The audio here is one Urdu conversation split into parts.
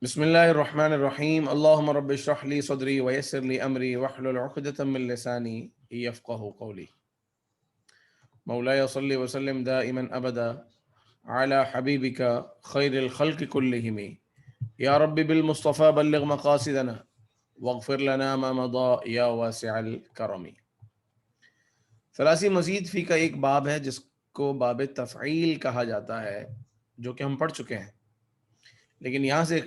بسم اللہ الرحمن الرحیم اللہم رب اشرح لی صدری ویسر لی امری واحلل عقدۃ من لسانی یفقہوا قولی۔ مولاي صلی وسلم دائما ابدا علی حبیبک خیر الخلق کلہم یا رب بالمصطفى بلغ مقاصدنا واغفر لنا ما مضى یا واسع الکرم۔ ثلاثی مزید فی کا ایک باب ہے جس کو باب تفعیل کہا جاتا ہے، جو کہ ہم پڑھ چکے ہیں، لیکن یہاں سے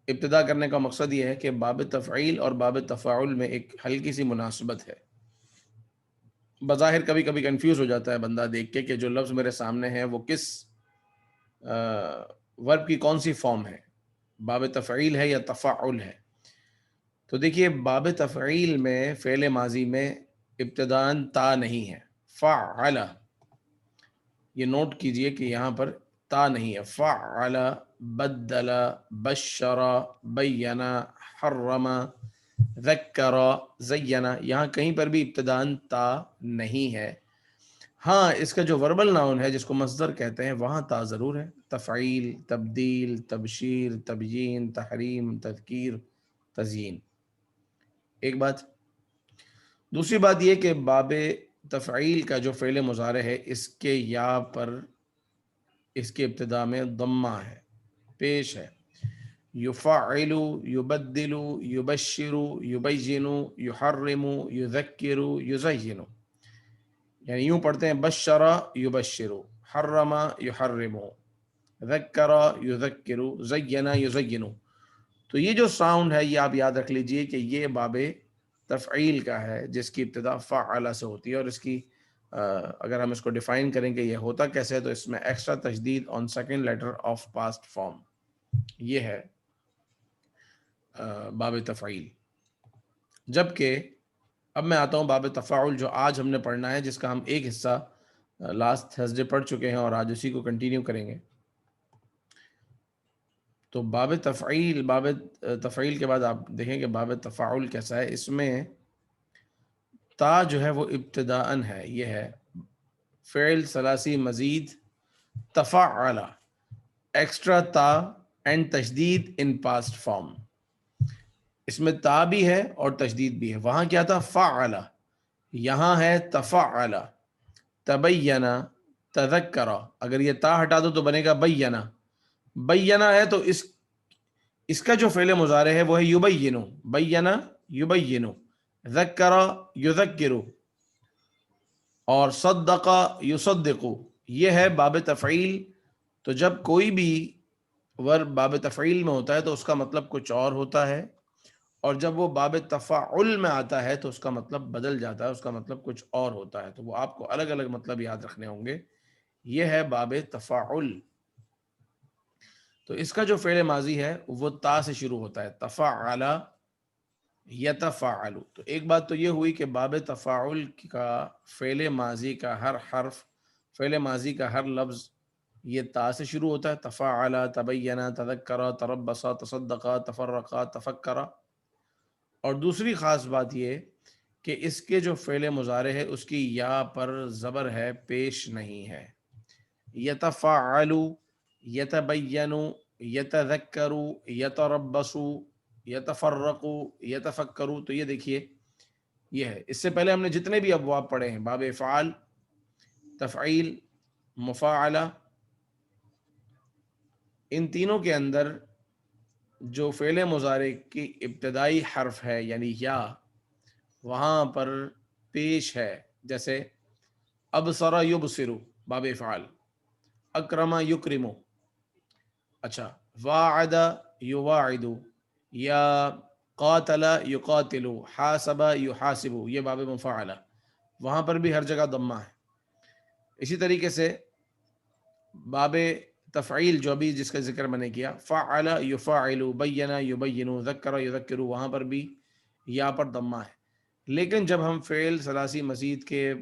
ابتدا کرنے کا مقصد یہ ہے کہ باب تفعیل اور باب تفاعل میں ایک ہلکی سی مناسبت ہے۔ بظاہر کبھی کبھی کنفیوز ہو جاتا ہے بندہ دیکھ کے کہ جو لفظ میرے سامنے ہے وہ کس ورب کی کون سی فارم ہے، باب تفعیل ہے یا تفاعل ہے۔ تو دیکھیے باب تفعیل میں فعل ماضی میں ابتداً تا نہیں ہے، فعل، یہ نوٹ کیجئے کہ یہاں پر تا نہیں ہے۔ فعل، بدل، بشر، بین، حرم، ذکر، زینا، یہاں کہیں پر بھی ابتداً تا نہیں ہے۔ ہاں اس کا جو وربل ناؤن ہے جس کو مصدر کہتے ہیں وہاں تا ضرور ہے، تفعیل، تبدیل، تبشیر، تبیین، تحریم، تذکیر، تزیین۔ ایک بات۔ دوسری بات یہ کہ باب تفعیل کا جو فعل مضارع ہے اس کے یا پر اس کے ابتدا میں ضمہ ہے، پیش ہے۔ یفعل، یبدل، یبشر، یبین، یحرم، یذکر، یزین، یعنی یوں پڑھتے ہیں بشر یبشر، حرم یحرم، ذکر یذکر، زین یزین۔ تو یہ جو ساؤنڈ ہے یہ آپ یاد رکھ لیجئے کہ یہ باب تفعیل کا ہے جس کی ابتدا فعل سے ہوتی ہے، اور اس کی اگر ہم اس کو ڈیفائن کریں کہ یہ ہوتا کیسے ہے تو اس میں ایکسٹرا تشدید on second letter of past form, یہ ہے باب تفعیل۔ جبکہ اب میں آتا ہوں باب تفاعل جو آج ہم نے پڑھنا ہے، جس کا ہم ایک حصہ لاسٹ تھرسڈے پڑھ چکے ہیں اور آج اسی کو کنٹینیو کریں گے۔ تو باب تفعیل کے بعد آپ دیکھیں کہ باب تفاعل کیسا ہے۔ اس میں تا جو ہے وہ ابتداءً ہے، یہ ہے فعل ثلاثی مزید تفعل، ایکسٹرا تا اینڈ تشدید ان پاسٹ فارم۔ اس میں تا بھی ہے اور تشدید بھی ہے۔ وہاں کیا تھا؟ فعل، یہاں ہے تفعل، تبین، تذکر۔ اگر یہ تا ہٹا دو تو بنے گا بینا، بینا ہے تو اس کا جو فعل مضارع ہے وہ ہے یبین، بینا یبین، ذکر یذکر، اور صدق یصدق، یہ ہے باب تفعیل۔ تو جب کوئی بھی ورب باب تفعیل میں ہوتا ہے تو اس کا مطلب کچھ اور ہوتا ہے، اور جب وہ باب تفاعل میں آتا ہے تو اس کا مطلب بدل جاتا ہے، اس کا مطلب کچھ اور ہوتا ہے۔ تو وہ آپ کو الگ الگ مطلب یاد رکھنے ہوں گے۔ یہ ہے باب تفاعل۔ تو اس کا جو فعل ماضی ہے وہ تا سے شروع ہوتا ہے، تفعل، یتفعل۔ تو ایک بات تو یہ ہوئی کہ باب تفاعل کا فعل ماضی کا ہر حرف، فعل ماضی کا ہر لفظ یہ تا سے شروع ہوتا ہے، تفعل، تبین، تذکر، تربص، تصدق، تفرق، تفکر۔ اور دوسری خاص بات یہ کہ اس کے جو فعل مضارع ہے اس کی یا پر زبر ہے، پیش نہیں ہے۔ یتفعل، یتبین، یتذکر، یتربص، یتفرق، یتفکر۔ تو یہ دیکھیے یہ ہے۔ اس سے پہلے ہم نے جتنے بھی ابواب پڑھے ہیں، باب افعال، تفعیل، مفاعلہ، ان تینوں کے اندر جو فعل مضارع کی ابتدائی حرف ہے یعنی یا، وہاں پر پیش ہے۔ جیسے ابصر یبصر، باب افعال، اکرم یکرم، اچھا، واعد یواعد، یا قاتل یقاتل، حاسب یحاسب، یہ باب مفاعلہ، وہاں پر بھی ہر جگہ ضمہ ہے۔ اسی طریقے سے باب تفعیل جو ابھی جس کا ذکر میں نے کیا، فعل یفعل، بین یبین، ذکر یذکر، وہاں پر بھی یا پر ضمہ ہے۔ لیکن جب ہم فعل ثلاثی مزید کے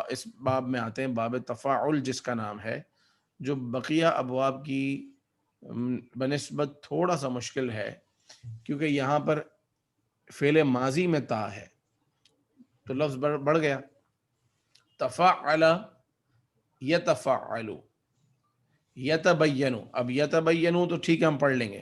اس باب میں آتے ہیں، باب تفاعل جس کا نام ہے، جو بقیہ ابواب کی بنسبت تھوڑا سا مشکل ہے، کیونکہ یہاں پر فعل ماضی میں تا ہے تو لفظ بڑھ گیا۔ تفعل، یتفعل، یتبین، اب یتبین تو ٹھیک ہے ہم پڑھ لیں گے،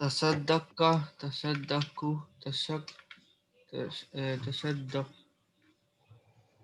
تصدق تصدق تصدق تصدق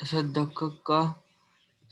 تصدقك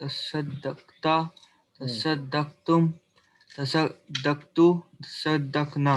تصدقت تصدقتم تصدقت تصدقنا।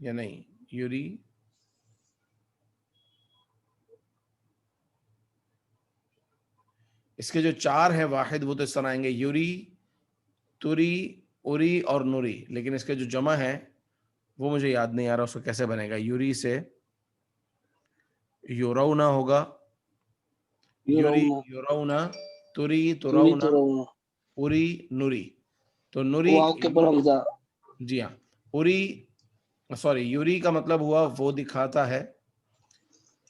یا نہیں یوری اس کے جو چار ہیں واحد وہ تو اس طرح آئیں گے یوری توری اوری اور نوری, لیکن اس کے جو جمع ہے وہ مجھے یاد نہیں آ رہا اس کو کیسے بنے گا. یوری سے یورونا ہوگا, یوری یورونا یورونا, توری توری تورونا, تورونا اوری نوری. تو نوری واو کے پر حمزہ جی ہاں, اوری سوری یوری کا مطلب ہوا وہ دکھاتا ہے,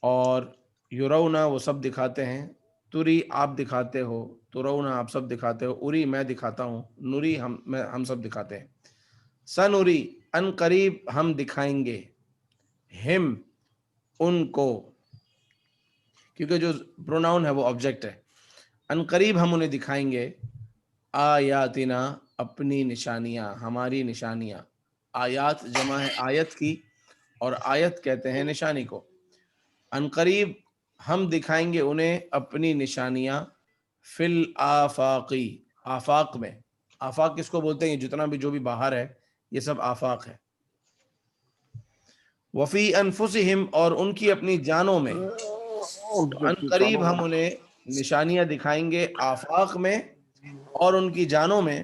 اور یورونا وہ سب دکھاتے ہیں, توری آپ دکھاتے ہو, تورونا آپ سب دکھاتے ہو, اوری میں دکھاتا ہوں, نوری ہم سب دکھاتے ہیں. سنوری ان قریب ہم دکھائیں گے, ہم ان کو, کیونکہ جو پروناؤن ہے وہ آبجیکٹ ہے, ان قریب ہم انہیں دکھائیں گے, آیاتنا اپنی نشانیاں ہماری نشانیاں. آیات جمع ہے آیت کی, اور آیت کہتے ہیں نشانی کو. ان قریب ہم دکھائیں گے انہیں اپنی نشانیاں, فی الآفاقی آفاق میں. آفاق کس کو بولتے ہیں؟ جتنا بھی جو بھی باہر ہے یہ سب آفاق ہے. وفی انفسہم اور ان کی اپنی جانوں میں. تو ان قریب ہم انہیں نشانیاں دکھائیں گے آفاق میں اور ان کی جانوں میں,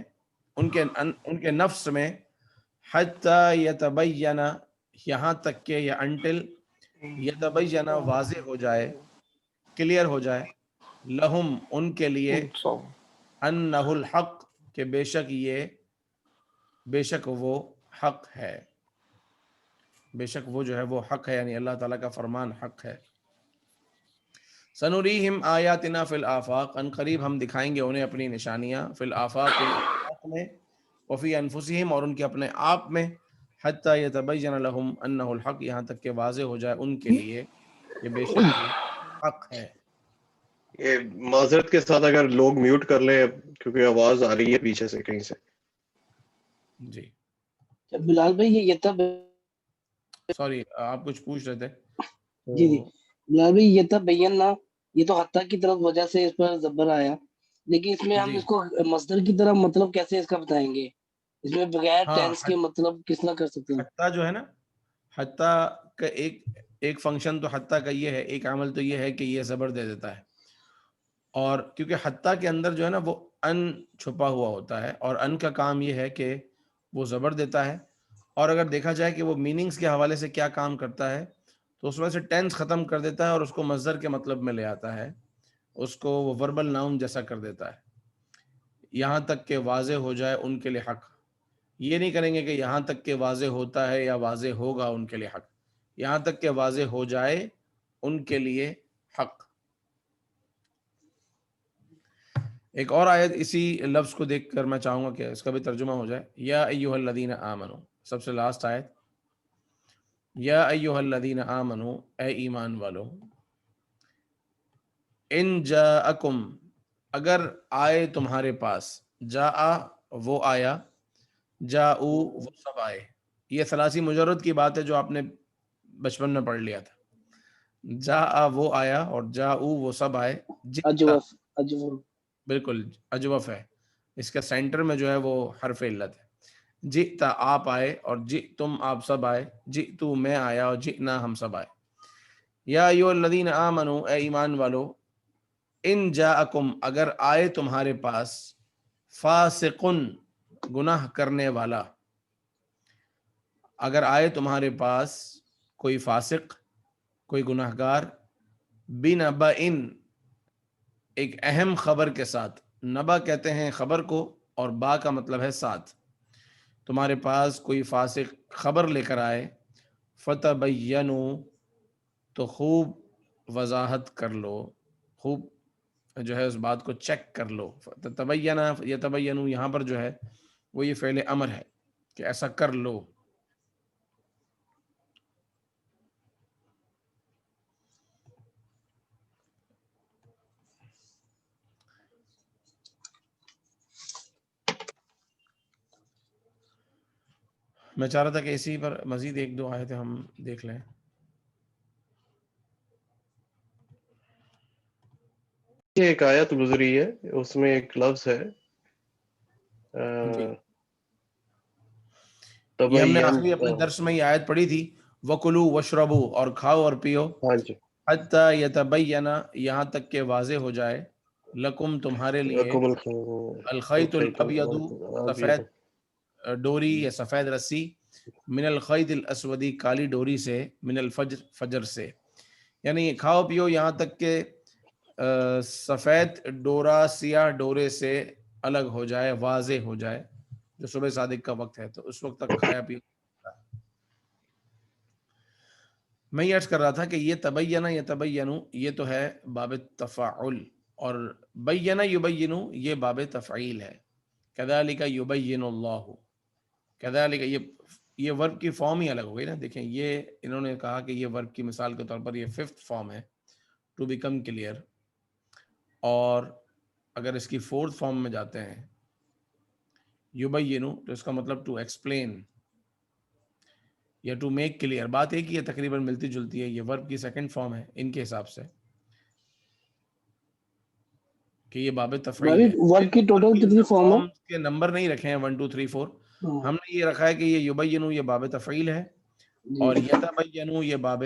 ان کے نفس میں. حتی یتبین یہاں تک کہ یا انٹل یتبین واضح ہو جائے, کلیئر ہو جائے, لہم ان کے لیے, انہ الحق کہ بے شک وہ حق ہے, بے شک وہ جو ہے وہ حق ہے, یعنی اللہ تعالیٰ کا فرمان حق ہے. سنوریہم آیاتنا فی الآفاق ان قریب ہم دکھائیں گے انہیں اپنی نشانیاں, فی الآفاق آفاق میں, وفی انفسہم اور ان کے اپنے آپ میں, حتی یتبین لہم انہ الحق یہاں تک کہ واضح ہو جائے ان کے لیے کہ بے شک یہ حق ہے. یہ معذرت کے ساتھ اگر لوگ میوٹ کر لیں کیونکہ آواز آ رہی ہے پیچھے سے کہیں سے. جی بلال بھائی یہ تب سوری آپ کچھ پوچھ رہے تھے جی جی تو بلال بھائی یہ تب بینا یہ تو حتیٰ کی طرف وجہ سے اس پر زبر آیا, لیکن اس میں ہم جی اس کو مصدر کی طرح مطلب کیسے اس کا بتائیں گے؟ اس میں بغیر ہاں ٹینس کے مطلب کس طرح کر سکتے ہیں؟ حتیٰ جو ہے نا, حتیٰ کا ایک فنکشن تو حتیٰ کا یہ ہے, ایک عمل تو یہ ہے کہ یہ زبر دے دیتا ہے, اور کیونکہ حتیٰ کے اندر جو ہے نا وہ ان چھپا ہوا ہوتا ہے, اور ان کا کام یہ ہے کہ وہ زبر دیتا ہے. اور اگر دیکھا جائے کہ وہ میننگز کے حوالے سے کیا کام کرتا ہے تو اس میں سے ٹینس ختم کر دیتا ہے اور اس کو مصدر کے مطلب میں لے آتا ہے, اس کو وہ وربل ناؤن جیسا کر دیتا ہے. یہاں تک کہ واضح ہو جائے ان کے لیے حق, یہ نہیں کریں گے کہ یہاں تک کہ واضح ہوتا ہے یا واضح ہوگا ان کے لیے حق, یہاں تک کہ واضح ہو جائے ان کے لیے حق. ایک اور آیت اسی لفظ کو دیکھ کر میں چاہوں گا کہ اس کا بھی ترجمہ ہو جائے. یا ایھا الذین آمنو, سب سے لاسٹ آیت, یا ایھا الذین آمنو اے ایمان والو, ان جاءکم اگر آئے تمہارے پاس, جاء وہ آیا, جاؤ وہ سب آئے. یہ ثلاثی مجرد کی بات ہے جو آپ نے بچپن میں پڑھ لیا تھا. جاء وہ آیا اور جاؤ وہ سب آئے. جئتا اجوف بالکل اجوف ہے, اس کا سینٹر میں جو ہے وہ حرف علت ہے. جئتا آپ آئے, اور جئتم آپ سب آئے, جئتو میں آیا, اور جئنا ہم سب آئے. یا ایھا الذین آمنو اے ایمان والو, ان جاءکم اگر آئے تمہارے پاس, فاسقن گناہ کرنے والا, اگر آئے تمہارے پاس کوئی فاسق, کوئی گناہگار, بنبأن ایک اہم خبر کے ساتھ. نبا کہتے ہیں خبر کو, اور با کا مطلب ہے ساتھ. تمہارے پاس کوئی فاسق خبر لے کر آئے, فتبینوا تو خوب وضاحت کر لو, خوب جو ہے اس بات کو چیک کر لو. تبینہ یتبینوا یہاں پر جو ہے وہ یہ فعل امر ہے کہ ایسا کر لو. میں چاہ رہا تھا کہ اسی پر مزید ایک دو آیتیں ہم دیکھ لیں. یہ ایک آیت گزری ہے, اس میں ایک لفظ ہے جی یہ ہم نے تبین آخری اپنے درس میں یہ آیت پڑھی تھی، وَكُلُوا وَاشْرَبُوا، اور کھاؤ اور پیو، ہاں جی حَتَّى يَتَبَيَّنَ، یہاں تک کہ واضح ہو جائے، لَكُمْ تمہارے لیے، لکم الخیط الخیط الابیض، الابیض سفید ڈوری یا سفید رسی، من الخیط الاسودی، کالی ڈوری سے، من الفجر، فجر سے، یعنی کھاؤ پیو یہاں تک کہ سفید ڈورا سیاہ ڈورے سے الگ ہو جائے، واضح ہو جائے، جو صبح صادق کا وقت ہے، تو اس وقت تک کھایا پیا۔ میں یہ عرض کر رہا تھا کہ یہ تبینہ یتبینو یہ تو ہے باب تفاعل، اور بینہ یبینو یہ باب تفعیل ہے۔ کذالک یبین اللہ، کذالک یہ ورب کی فارم ہی الگ ہو گئی نا، دیکھیں یہ انہوں نے کہا کہ یہ ورب کی مثال کے طور پر یہ 5th فارم ہے، ٹو بیکم کلیئر، اور اگر اس کی 4th فارم میں جاتے ہیں یبینو، تو اس کا مطلب ٹو ایکسپلین یا ٹو میک کلیئر، بات ایک ہی ہے، تقریباً ملتی جلتی ہے، یہ ورب کی 2nd فارم ہے ان کے حساب سے، کہ یہ باب تفعیل بھائی ہے۔ ورڈ کی ٹوٹل کتنی فارم ہے؟ فارم کے نمبر نہیں رکھے ہیں 1 2 3 4، ہم نے یہ رکھا ہے کہ یہ یبینو یہ باب تفعیل ہے، اور جی یتبینو یہ باب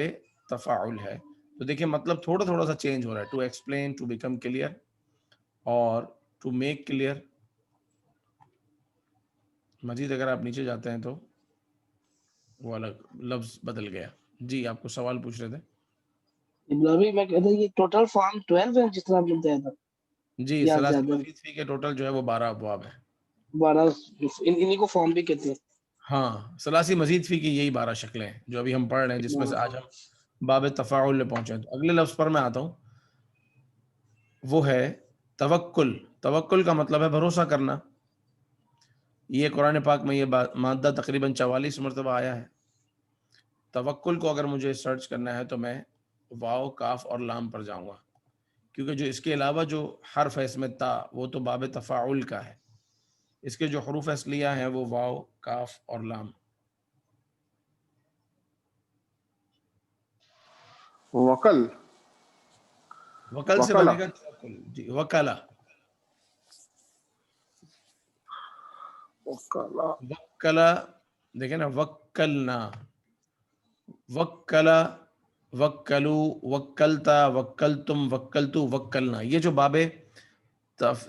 تفاعل ہے۔ تو دیکھیں مطلب تھوڑا تھوڑا سا چینج ہو رہا ہے، to explain, to become clear, اور ٹو میک کلیئر۔ مزید اگر آپ نیچے جاتے ہیں تو وہ الگ لفظ بدل گیا۔ جی آپ کو سوال پوچھ رہے تھے؟ ابراہیم میں کہتا ہوں یہ ٹوٹل فارم 12 ہے جس طرح آپ نے بتایا تھا، جی یا ثلاثی زیادہ؟ مزید فی کے ٹوٹل جو ہے وہ 12 ابواب ہیں۔ 12 انہی کو فارم بھی کہتے ہیں۔ ہاں ثلاثی مزید فی کی یہی 12 شکلیں ہیں جو ابھی ہم پڑھ رہے ہیں، جس میں سے آج ہم باب تفاعل میں پہنچے ہیں۔ تو اگلے لفظ پر میں آتا ہوں، وہ ہے توکل۔ توکل کا مطلب ہے بھروسہ کرنا۔ یہ قرآن پاک میں یہ مادہ تقریباً 44 مرتبہ آیا ہے۔ توکل کو اگر مجھے سرچ کرنا ہے تو میں واو کاف اور لام پر جاؤں گا، کیونکہ جو اس کے علاوہ جو حرف ہے اس میں تا، وہ تو باب تفاعل کا ہے، اس کے جو حروف اصلیہ ہیں وہ واو کاف اور لام۔ وکل وکل سے وکلا بنے گا توکل، جی وکلا، وکلا وکلا، دیکھیں نا، وکلنا، وکلا، وکلو، وکلتا، وکلتم، وکلتو، وکلنا، یہ جو باب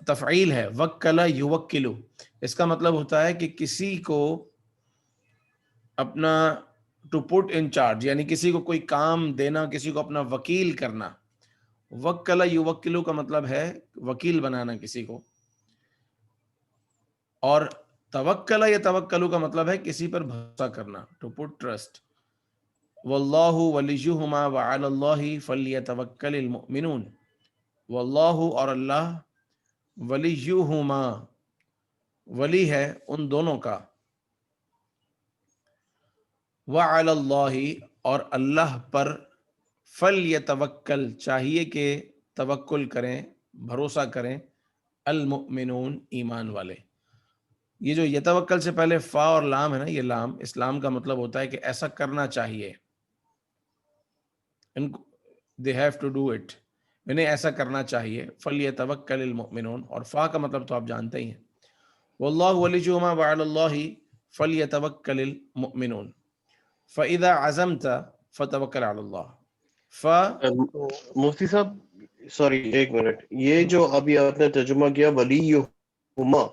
تفعیل ہے، وکلا یوکلو، اس کا مطلب ہوتا ہے کہ کسی کو اپنا ٹو پٹ ان چارج، یعنی کسی کو کوئی کام دینا، کسی کو اپنا وکیل کرنا۔ وکلا یوکلو کا مطلب ہے وکیل بنانا کسی کو، اور توکلا یا توکلو کا مطلب ہے کسی پر بھروسہ کرنا، ٹو پٹ ٹرسٹ۔ واللہ ولیہما وعلی اللہ فلیتوکل المؤمنون، واللہ اور اللہ، ولیہما ولی ہے ان دونوں کا، وعلی اللہ اور اللہ پر، فلیتوکل چاہیے کہ توکل کریں، بھروسہ کریں، المؤمنون ایمان والے۔ یہ جو یتوکل سے پہلے فا اور لام ہے نا، یہ لام، اسلام کا مطلب ہوتا ہے کہ ایسا کرنا چاہیے، they have to do it، انہیں ایسا کرنا چاہیے، فلیتوکل المؤمنون، اور فا کا مطلب تو آپ جانتے ہی ہیں، واللہ ولیہما وعلی اللہ فلیتوکل المؤمنون، فاذا عزمت فتوکل علی اللہ۔ مفتی صاحب سوری ایک منٹ، یہ جو ابھی آپ نے ترجمہ کیا ولیہما،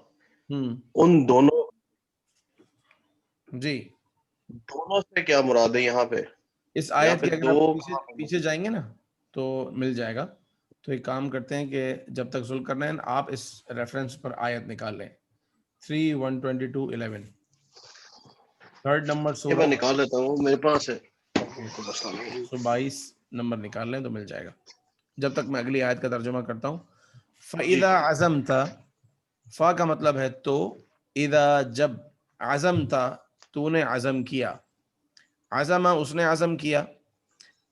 ان دونوں جی دونوں سے کیا مراد ہے یہاں پہ؟ اس یہاں آیت پہ کے اگر دو آپ پیچھے جائیں گے نا تو مل جائے گا۔ تو ایک کام کرتے ہیں کہ جب تک ذوالقرنین آپ اس ریفرنس پر آیت نکال لیں، 3:122:11، 3rd نمبر یہ سورہ میں نکال لیتا ہوں میرے پاس ہے، کوئی مسئلہ نہیں۔ 122 نمبر نکال لیں تو مل جائے گا، جب تک میں اگلی آیت کا ترجمہ کرتا ہوں۔ جی فَإِذَا عَزَمْتَ، فا کا مطلب ہے تو، اذا جب، عزمتا تو نے عزم کیا، عزمہ اس نے عزم کیا،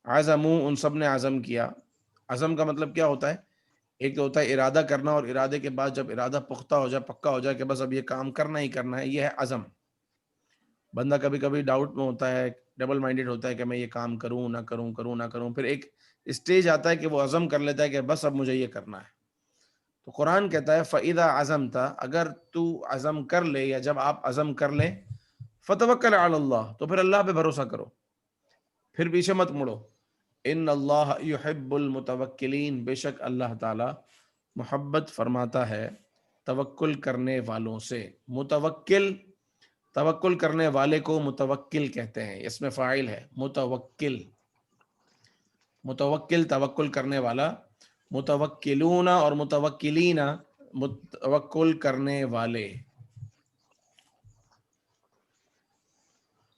عزمو ان سب نے عزم کیا۔ عزم کا مطلب کیا ہوتا ہے؟ ایک تو ہوتا ہے ارادہ کرنا، اور ارادے کے بعد جب ارادہ پختہ ہو جائے، پکا ہو جائے کہ بس اب یہ کام کرنا ہی کرنا ہے، یہ ہے عزم۔ بندہ کبھی کبھی ڈاؤٹ میں ہوتا ہے، ڈبل مائنڈیڈ ہوتا ہے کہ میں یہ کام کروں نہ کروں، کروں نہ کروں، پھر ایک اسٹیج آتا ہے کہ وہ عزم کر لیتا ہے کہ بس اب مجھے یہ کرنا ہے۔ تو قرآن کہتا ہے فَإِذَا عَزَمْتَ، اگر تو عزم کر لے، یا جب آپ عزم کر لیں، فتوکل علی اللہ، تو پھر اللہ پہ بھروسہ کرو، پھر پیچھے مت مڑو. ان اللہ یحب المتوکلین، بے شک اللہ تعالی محبت فرماتا ہے توکل کرنے والوں سے. متوکل، توکل کرنے والے کو متوکل کہتے ہیں، اس میں فاعل ہے متوکل. متوکل توکل کرنے والا، متوکلون اور متوکلین توکل کرنے والے.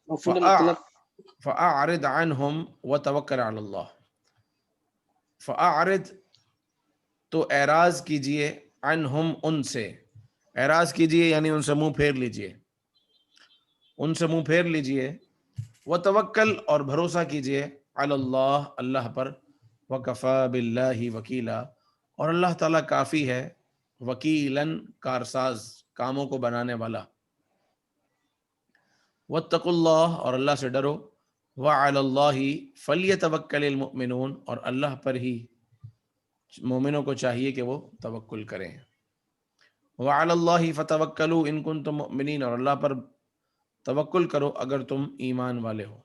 مفعول مطلق. فأعرض عنہم وتوکل علی اللہ. فأعرض، تو اعراض کیجئے، عنہم، ان سے. اعراض کیجئے یعنی ان سے منہ پھیر لیجئے، ان سے منہ پھیر لیجئے. وتوکل، اور بھروسہ کیجئے، علی اللہ، اللہ پر. وکفا باللہ وکیلا، اور اللہ تعالیٰ کافی ہے وکیلاً، کارساز، کاموں کو بنانے والا. واتقوا اللہ، اور اللہ سے ڈرو. وعلی اللہ فلیتوکل المؤمنون، اور اللہ پر ہی مومنوں کو چاہیے کہ وہ توکل کریں. وعلی اللہ فتوکلوا ان کنتم مؤمنین، اور اللہ پر توکل کرو اگر تم ایمان والے ہو.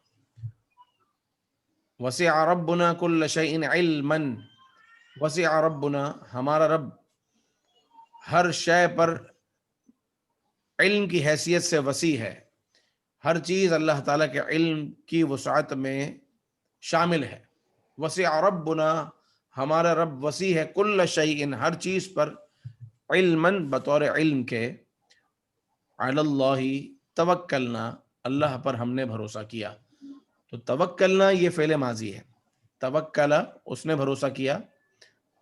وسع ربنا کل شیء علما، وسع ربنا، ہمارا رب ہر شے پر علم کی حیثیت سے وسیع ہے. ہر چیز اللہ تعالیٰ کے علم کی وسعت میں شامل ہے. وسع ربنا، ہمارا رب وسیع ہے، کل شیء، ہر چیز پر، علما، بطور علم کے. علی اللہ توکلنا، اللہ پر ہم نے بھروسہ کیا. تو توکلنا یہ فعل ماضی ہے. توکلا، اس نے بھروسہ کیا.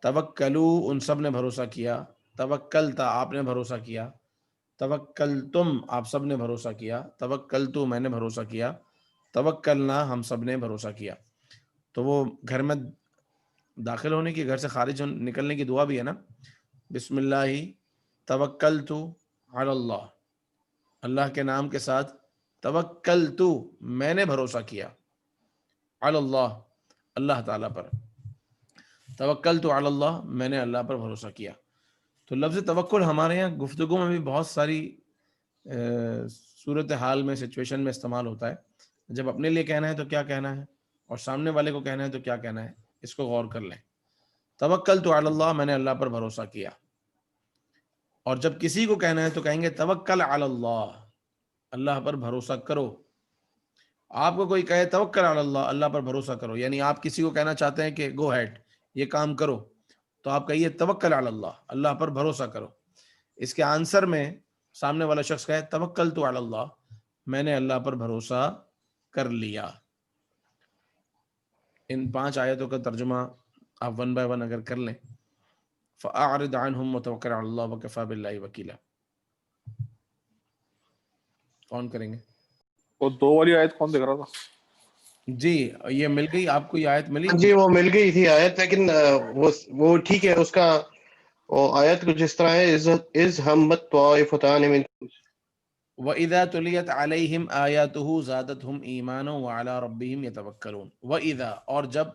توکلو، ان سب نے بھروسہ کیا. توکلتا، آپ نے بھروسہ کیا. توکلتم، آپ سب نے بھروسہ کیا. توکلتو، میں نے بھروسہ کیا. توکلنا، ہم سب نے بھروسہ کیا. تو وہ گھر میں داخل ہونے کی، گھر سے خارج نکلنے کی دعا بھی ہے نا، بسم اللہ توکلت علی اللہ، اللہ کے نام کے ساتھ. توکلت، میں نے بھروسہ کیا. علی اللہ، اللہ تعالیٰ پر. توکلت علی اللہ، میں نے اللہ پر بھروسہ کیا. تو لفظ توکل ہمارے یہاں گفتگو میں بھی بہت ساری صورتحال میں، سچویشن میں استعمال ہوتا ہے. جب اپنے لیے کہنا ہے تو کیا کہنا ہے، اور سامنے والے کو کہنا ہے تو کیا کہنا ہے، اس کو غور کر لیں. توکلت علی اللہ، میں نے اللہ پر بھروسہ کیا. اور جب کسی کو کہنا ہے تو کہیں گے توکل علی اللہ، اللہ پر بھروسہ کرو. آپ کو کوئی کہے توکل علی اللہ، اللہ پر بھروسہ کرو، یعنی آپ کسی کو کہنا چاہتے ہیں کہ گو ہیڈ، یہ کام کرو، تو آپ کہیے توکل علی اللہ، اللہ پر بھروسہ کرو. اس کے آنسر میں سامنے والا شخص کہے توکلت علی اللہ، میں نے اللہ پر بھروسہ کر لیا. ان 5 آیتوں کا ترجمہ آپ 1 بائی 1 اگر کر لیں. فأعرض عنہم وتوکل علی اللہ وکفی باللہ وکیلا. کون کریں گے؟ وہ 2 والی آیت کون دیکھ رہا تھا؟ جی یہ مل گئی آپ کو، یہ آیت ملی؟ جی وہ مل گئی تھی آیت، لیکن وہ ٹھیک ہے، اس کا وہ آیت کچھ اس طرح ہے، اذ ہمت طائفتان منکم. وَإِذَا تُلِيَتْ عَلَيْهِمْ آيَاتُهُ زَادَتْهُمْ إِيمَانًا وَعَلَىٰ رَبِّهِمْ يَتَوَكَّلُونَ. وَإِذَا، اور جب،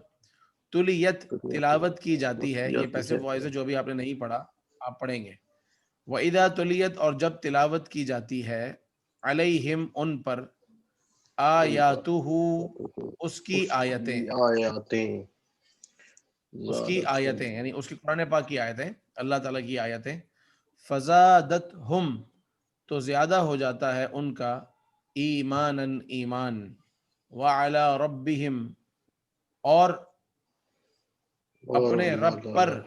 تلیت، تلاوت کی جاتی ہے، یہ پیسو وائس ہے، جو بھی آپ نے نہیں پڑھا آپ پڑھیں گے. وَإِذَا تُلِيَتْ، اور جب تلاوت کی جاتی ہے، علیہم، ان پر، آیاتہ، اس کی آیتیں، اس کی آیتیں یعنی اس کی قرآن پاک کی آیتیں، اللہ تعالیٰ کی آیتیں. فزادتہم، تو زیادہ ہو جاتا ہے ان کا، ایماناً، ایمان. وعلی ربہم، اور اپنے رب پر،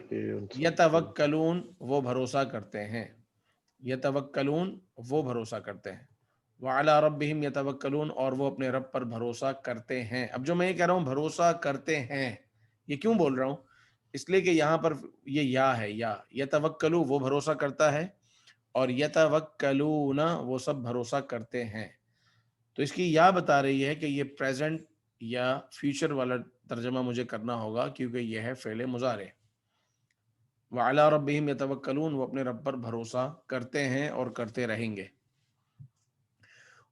یتوکلون، وہ بھروسہ کرتے ہیں. یتوکلون، وہ بھروسہ کرتے ہیں. وعلی ربہم یتوکلون، اور وہ اپنے رب پر بھروسہ کرتے ہیں. اب جو میں یہ کہہ رہا ہوں بھروسہ کرتے ہیں، یہ کیوں بول رہا ہوں؟ اس لیے کہ یہاں پر یہ یا ہے، یا یتوکلو، وہ بھروسہ کرتا ہے، اور یتوکلون، وہ سب بھروسہ کرتے ہیں. تو اس کی یا بتا رہی ہے کہ یہ پریزنٹ یا فیوچر والا ترجمہ مجھے کرنا ہوگا، کیونکہ یہ ہے فعل مضارع. وعلی ربہم یتوکلون، وہ اپنے رب پر بھروسہ کرتے ہیں اور کرتے رہیں گے.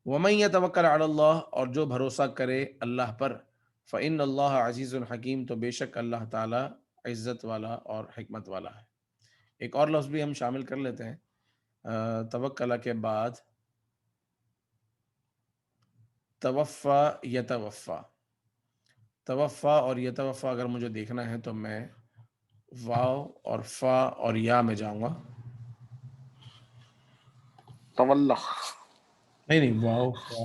ومن یتوکل علی اللہ، اور جو بھروسہ کرے اللہ پر، فإن اللہ عزیز الحکیم، تو بے شک اللہ تعالی عزت والا اور حکمت والا ہے. ایک اور لفظ بھی ہم شامل کر لیتے ہیں توکل کے بعد. توفا یتوفا. توفا اور یتوفا اگر مجھے دیکھنا ہے تو میں واو اور فا اور یا میں جاؤں گا. تولہ. نہیں واو فا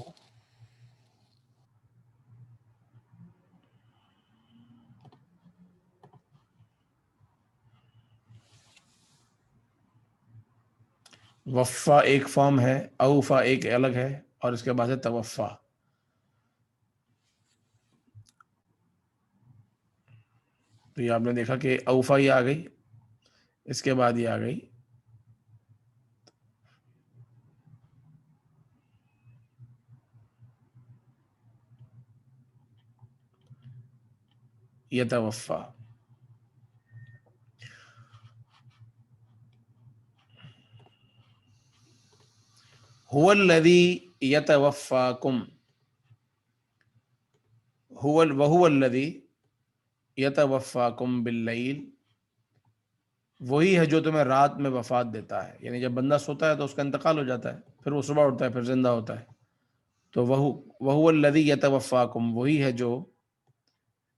وفا ایک فارم ہے, اوفا ایک الگ ہے, اور اس کے بعد ہے توفا. تو یہ آپ نے دیکھا کہ اوفا یہ آ گئی, اس کے بعد یہ آ گئی یتوفا. هو الذی یتوفاکم, وهو الذی یتوفاکم باللیل, وہی ہے جو تمہیں رات میں وفات دیتا ہے. یعنی جب بندہ سوتا ہے تو اس کا انتقال ہو جاتا ہے, پھر وہ صبح اٹھتا ہے, پھر زندہ ہوتا ہے. تو وہو الذی یتوفاکم, وہی ہے جو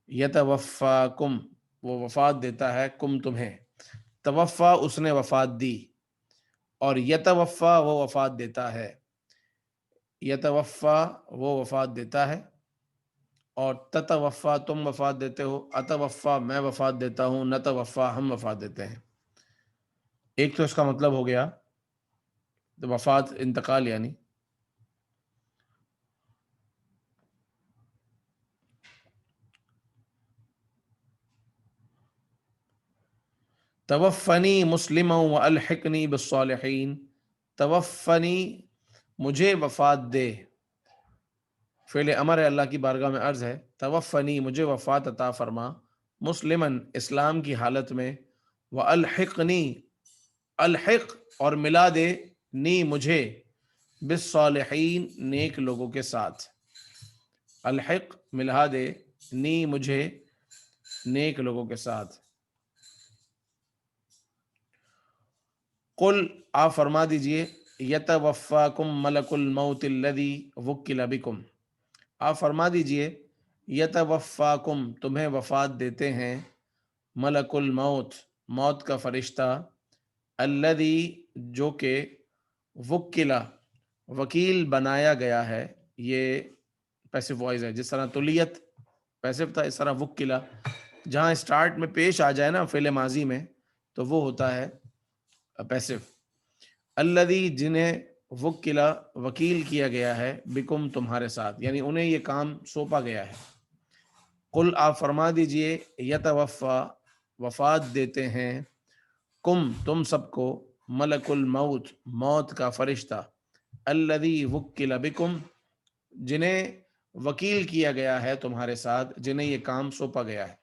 یتوفاکم, وہ وفات دیتا ہے, کم تمہیں. توفا اس نے وفات دی, اور یتوفا وہ وفات دیتا ہے. یتوفا وہ وفات دیتا ہے, اور تتوفا تم وفات دیتے ہو, اتوفا میں وفات دیتا ہوں, نتوفا ہم وفات دیتے ہیں. ایک تو اس کا مطلب ہو گیا وفات, انتقال یعنی. توفنی مسلما والحقنی بالصالحین, توفنی مجھے وفات دے, فعل امر ہے, اللہ کی بارگاہ میں عرض ہے, توفنی مجھے وفات عطا فرما, مسلمن اسلام کی حالت میں, والحقنی الحق اور ملا دے, نی مجھے, بالصالحین نیک لوگوں کے ساتھ. الحق ملا دے, نی مجھے نیک لوگوں کے ساتھ. قل آپ فرما دیجئے, یتوفاکم ملک الموت الذی وکل بکم, آپ فرما دیجئے یتوفاکم تمہیں وفات دیتے ہیں, ملک الموت موت کا فرشتہ, الذی جو کہ وکلا وکیل بنایا گیا ہے. یہ پیسو وائز ہے, جس طرح تلیت پیسو تھا, اس طرح وکلا جہاں اسٹارٹ میں پیش آ جائے نا فعل ماضی میں, تو وہ ہوتا ہے پیسو. الذی جنہیں وکلا وکیل کیا گیا ہے, بکم تمہارے ساتھ, یعنی انہیں یہ کام سونپا گیا ہے. قل آپ فرما دیجئے, یتوفا وفات دیتے ہیں, کم تم سب کو, ملک الموت موت کا فرشتہ, الذی وکل بکم جنہیں وکیل کیا گیا ہے تمہارے ساتھ, جنہیں یہ کام سونپا گیا ہے.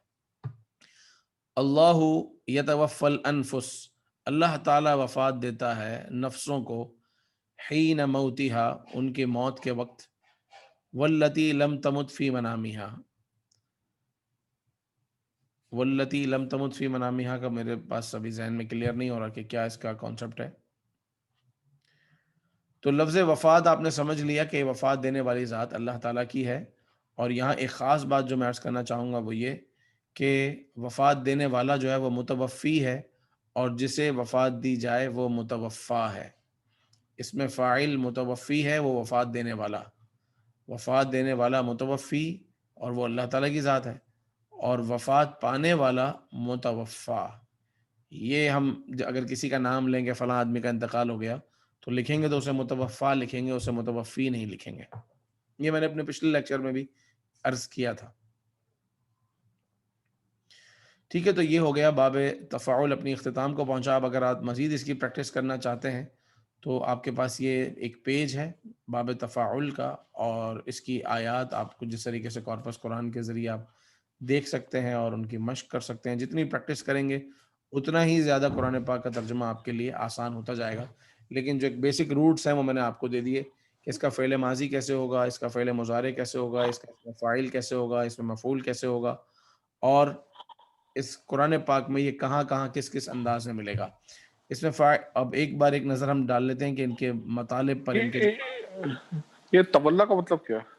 اللہ یتوفی الانفس, اللہ تعالی وفات دیتا ہے نفسوں کو, حین موتہا ان کے موت کے وقت, واللتی لم تمت فی منامہا, واللتی لم تمت فی منامہا کا میرے پاس ابھی ذہن میں کلیئر نہیں ہو رہا کہ کیا اس کا کانسیپٹ ہے. تو لفظ وفات آپ نے سمجھ لیا کہ وفات دینے والی ذات اللہ تعالیٰ کی ہے. اور یہاں ایک خاص بات جو میں عرض کرنا چاہوں گا وہ یہ کہ وفات دینے والا جو ہے وہ متوفی ہے, اور جسے وفات دی جائے وہ متوفا ہے. اس میں فاعل متوفی ہے, وہ وفات دینے والا, وفات دینے والا متوفی, اور وہ اللہ تعالیٰ کی ذات ہے, اور وفات پانے والا متوفا. یہ ہم اگر کسی کا نام لیں گے, فلاں آدمی کا انتقال ہو گیا, تو لکھیں گے تو اسے متوفا لکھیں گے, اسے متوفی نہیں لکھیں گے. یہ میں نے اپنے پچھلے لیکچر میں بھی عرض کیا تھا. ٹھیک ہے, تو یہ ہو گیا باب تفاعل اپنی اختتام کو پہنچا. اب اگر آپ مزید اس کی پریکٹس کرنا چاہتے ہیں تو آپ کے پاس یہ ایک پیج ہے باب تفاعل کا, اور اس کی آیات آپ کو جس طریقے سے کارپس قرآن کے ذریعے آپ دیکھ سکتے ہیں اور ان کی مشق کر سکتے ہیں. جتنی پریکٹس کریں گے اتنا ہی زیادہ قرآن پاک کا ترجمہ آپ کے لیے آسان ہوتا جائے گا. لیکن جو ایک بیسک روٹس ہیں وہ میں نے آپ کو دے دیے کہ اس کا فعل ماضی کیسے ہوگا, اس کا فعل مضارع کیسے ہوگا, اس کا فاعل کیسے ہوگا, اس میں مفعول کیسے ہوگا, اور اس قرآن پاک میں یہ کہاں کہاں کس کس انداز میں ملے گا. اس میں اب ایک بار ایک نظر ہم ڈال لیتے ہیں کہ ان کے مطالب پر ان کے یہ تولہ کا مطلب کیا ہے؟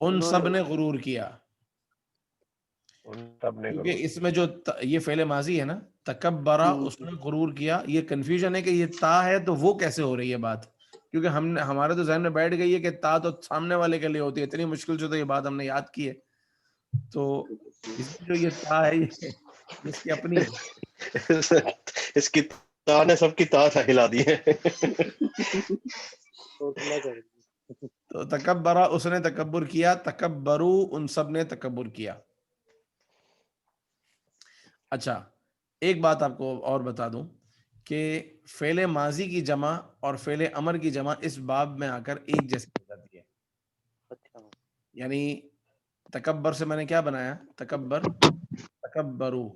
ان سب نے غرور کیا، کیونکہ اس میں جو یہ فعل ماضی ہے نا، تکبرا اس نے غرور کیا، یہ کنفیوژن ہے کہ یہ تا ہے تو وہ کیسے ہو رہی ہے بات، کیونکہ ہم نے ہمارے تو ذہن میں بیٹھ گئی ہے کہ تا تو سامنے والے کے لیے ہوتی ہے، اتنی مشکل سے تو یہ بات ہم نے یاد کی ہے، تو اس میں جو یہ تا ہے یہ اس کی اپنی ہے، اس کی تا نے سب کی تا ہلا دی ہے. تو تکبرا اس نے تکبر کیا، تکبرو ان سب نے تکبر کیا. اچھا ایک بات آپ کو اور بتا دوں کہ فعل ماضی کی جمع اور فعل امر کی جمع اس باب میں آ کر ایک جیسی ہو جاتی ہے. یعنی تکبر سے میں نے کیا بنایا، تکبر، تکبرو،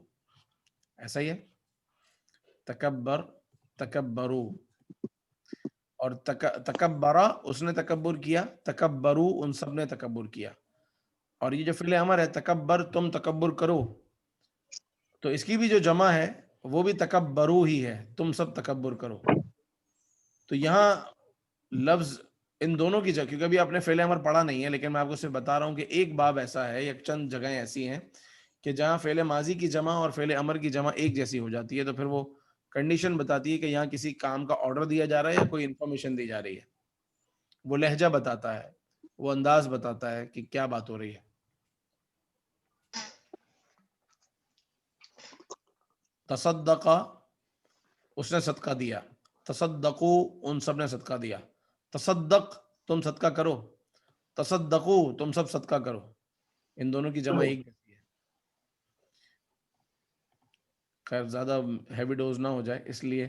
ایسا ہی ہے، تکبر، تکبرو، اور تکبرا اس نے تکبر کیا، تکبرو ان سب نے تکبر کیا. اور یہ جو فعل امر ہے تکبر تم تکبر کرو، تو اس کی بھی جو جمع ہے وہ بھی تکبرو ہی ہے، تم سب تکبر کرو. تو یہاں لفظ ان دونوں کی جگہ، کیونکہ ابھی آپ نے فعل امر پڑھا نہیں ہے لیکن میں آپ کو صرف بتا رہا ہوں کہ ایک باب ایسا ہے، ایک چند جگہیں ایسی ہیں کہ جہاں فعل ماضی کی جمع اور فعل امر کی جمع ایک جیسی ہو جاتی ہے، تو پھر وہ کنڈیشن بتاتی ہے کہ یہاں کسی کام کا آرڈر دیا جا رہا ہے یا کوئی انفارمیشن دی جا رہی ہے، وہ لہجہ بتاتا ہے، وہ انداز بتاتا ہے کہ کیا بات ہو رہی ہے. تصدقہ اس نے صدقہ دیا، تصدقو ان سب نے صدقہ دیا، تصدق تم صدقہ کرو، تصدقو تم سب صدقہ کرو، ان دونوں کی جمع ایک جیسی ہے. خیر زیادہ ہیوی ڈوز نہ ہو جائے اس لیے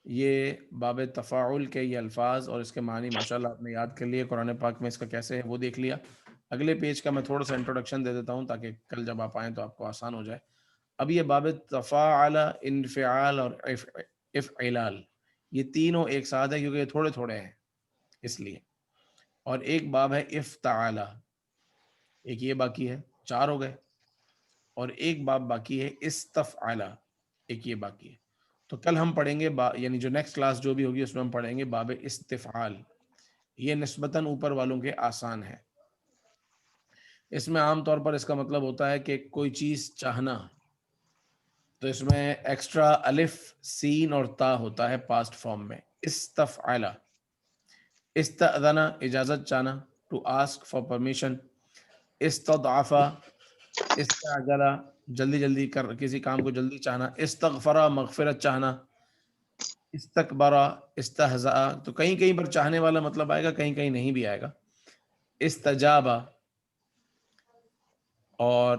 یہ باب تفاعل کے یہ الفاظ اور اس کے معنی ماشاءاللہ آپ نے یاد کر لیے، قرآن پاک میں اس کا کیسے ہے وہ دیکھ لیا. اگلے پیج کا میں تھوڑا سا انٹروڈکشن دے دیتا ہوں تاکہ کل جب آپ آئیں تو آپ کو آسان ہو جائے. اب یہ باب تفاعل، انفعال اور افعلال، یہ تینوں ایک ساتھ ہے کیونکہ یہ تھوڑے تھوڑے ہیں اس لیے. اور ایک باب ہے افتعال، ایک یہ باقی ہے، چار ہو گئے، اور ایک باب باقی ہے استفعال، ایک یہ باقی ہے. تو کل ہم پڑھیں گے یعنی جو نیکسٹ کلاس جو بھی ہوگی اس میں ہم پڑھیں گے باب استفعال. یہ نسبتاً اوپر والوں کے آسان ہے. اس میں عام طور پر اس کا مطلب ہوتا ہے کہ کوئی چیز چاہنا، تو اس میں ایکسٹرا الف سین اور تا ہوتا ہے پاسٹ فارم میں. استفعل، استأذن اجازت چاہنا، ٹو آسک فار پرمیشن، استضعف استعجل جلدی جلدی کر کسی کام کو جلدی چاہنا، استغفر مغفرت چاہنا، استکبر استہزاء، تو کہیں کہیں پر چاہنے والا مطلب آئے گا، کہیں کہیں نہیں بھی آئے گا. استجاب اور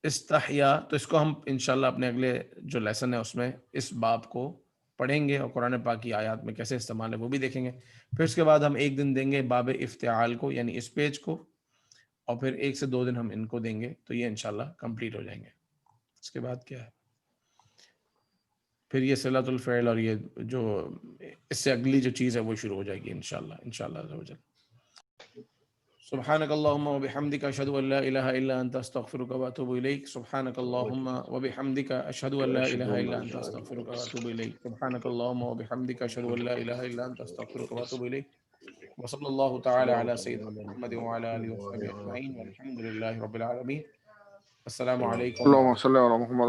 استحیا، تو اس کو ہم انشاءاللہ اپنے اگلے جو لیسن ہے اس میں اس باب کو پڑھیں گے اور قرآن پاک کی آیات میں کیسے استعمال ہے وہ بھی دیکھیں گے. پھر اس کے بعد ہم ایک دن دیں گے باب افتعال کو یعنی اس پیج کو، اور پھر 1 سے 2 دن ہم ان کو دیں گے، تو یہ انشاءاللہ کمپلیٹ ہو جائیں گے. اس کے بعد کیا ہے پھر یہ صلۃ الفعل اور یہ جو اس سے اگلی جو چیز ہے وہ شروع ہو جائے گی انشاءاللہ عز و جل. سبحانك اللهم وبحمدك اشهد ان لا اله الا انت استغفرك واتوب اليك. سبحانك اللهم وبحمدك اشهد ان لا اله الا انت استغفرك واتوب اليك. سبحانك اللهم وبحمدك اشهد ان لا اله الا انت استغفرك واتوب اليك. وصلى الله تعالى على سيدنا محمد وعلى اله وصحبه اجمعين والحمد لله رب العالمين. السلام علیکم. اللهم صل على محمد.